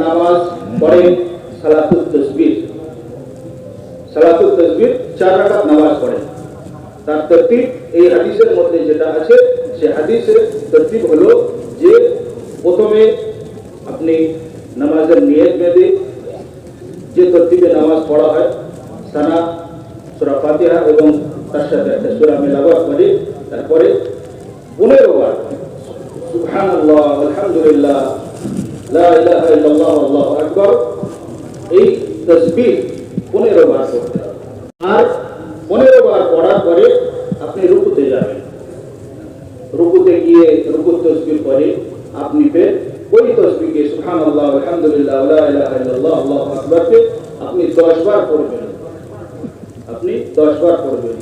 নামাজ পড়েন সালাতুত তাসবিহ। সালাতুত তাসবিহ 4 রাকাত নামাজ পড়েন। তার তরতিব এই হাদিসের মধ্যে যেটা আছে সে হাদিসের তরতিব হলো যে প্রথমে আপনি নামাজের নিয়ত বেঁধে যে তরতিবে নামাজ পড়া হয় সানা, সূরা ফাতিহা এবং তার সাথে একটা সূরা মিলাওয়াত করে তারপরে 15 বার সুবহানাল্লাহ আলহামদুলিল্লাহ লা ইলাহা ইল্লাল্লাহ আল্লাহু আকবার এই তাসবিহ 15 বার করতে হবে। আর 15 বার পড়ার পরে আপনি রুকুতে যাবেন। রুকুতে গিয়ে রুকুত তাসবিহ পড়ে আপনি ফের ওই তাসবিহকে সুবহানাল্লাহ আলহামদুলিল্লাহ লা ইলাহা ইল্লাল্লাহ আল্লাহু আকবার কে আপনি 10 বার পড়বেন। আপনি 10 বার পড়বেন।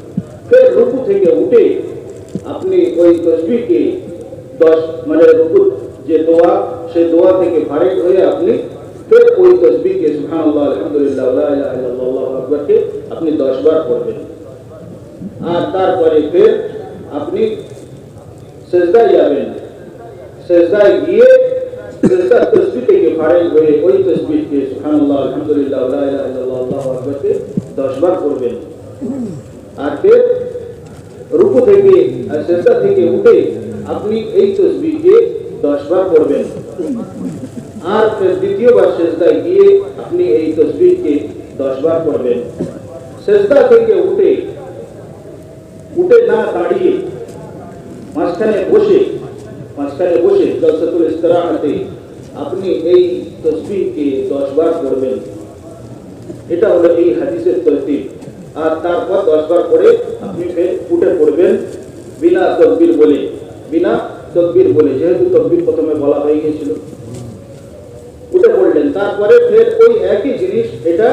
ফের রুকু থেকে উঠে আপনি ওই তাসবিহকে 10 মানে রুকুত যে দোয়া সেই দোয়া থেকে ফারিগ হয়ে আপনি ফের ওই তাসবিহকে সুবহানাল্লাহ আলহামদুলিল্লাহ লা ইলাহা ইল্লাল্লাহ আল্লাহু আকবার কে আপনি 10 বার পড়বেন। আর তারপরে ফের আপনি সিজদায় যাবেন। সিজদায় গিয়ে সিজদা তাসবিহ থেকে ফারিগ হয়ে ওই তাসবিহকে সুবহানাল্লাহ আলহামদুলিল্লাহ লা ইলাহা ইল্লাল্লাহ আল্লাহু আকবার কে 10 বার পড়বেন। আর ফের রুকু থেকে আর সিজদা থেকে উঠে আপনি এই তাসবিহকে 10 বার পড়বেন। আর ফের দ্বিতীয়বার সিজদায় গিয়ে আপনি এই তাসবিহকে 10 বার পড়বেন। সিজদা থেকে উঠে না দাঁড়িয়ে মাঝখানে বসে জলসাতুল ইস্তিরাহাতে আপনি এই তাসবিহকে 10 বার পড়বেন। এটা হলো এই হাদিসের তরতিব। আর তারপর 10 বার পরে আপনি ফের উঠে পড়বেন বিনা তাকবীর বলে যেহেতু তাকবীর প্রথমে বলা হয়ে গিয়েছিল উঠে পড়লেন। তারপরে ফের ওই একই জিনিস এটা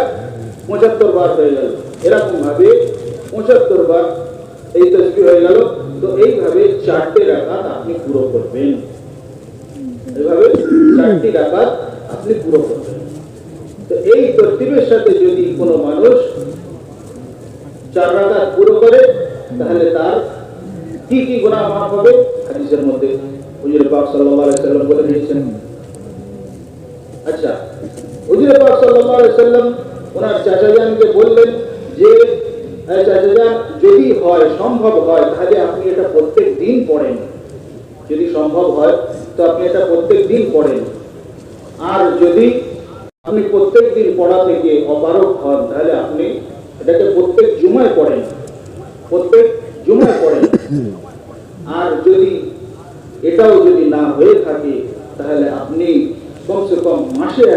75 বার হয়ে গেল। এরকম ভাবে 75 বার এই তাসবিহ হয়ে গেল। তো এইভাবে 4টি রাকাত আপনি পুরো করবেন। এইভাবে 4টি রাকাত আপনি পুরো করবেন। তো এই তরতিবের সাথে যদি কোনো মানুষ 4 রাকাত পুরো করে তাহলে তার কি কি গুনাহ মাফ হবে হাদিসের মধ্যে হুজুর পাক সাল্লাল্লাহু আলাইহি ওয়াসাল্লাম বলে দিয়েছেন। আচ্ছা, হুজুর পাক সাল্লাল্লাহু আলাইহি ওয়াসাল্লাম ওনার চাচাজানকে বললেন যে চাচাজান যদি হয় সম্ভব হয় তাহলে আপনি এটা প্রত্যেক দিন পড়েন। যদি সম্ভব হয় তো আপনি এটা প্রত্যেক দিন পড়েন। আর যদি আপনি প্রত্যেক দিন পড়া থেকে অপারগ হন তাহলে আপনি এটাকে প্রত্যেক জুমায় পড়েন। আর যদি এটাও যদি না হয়ে থাকে তাহলে আপনি কমসে কম মাসে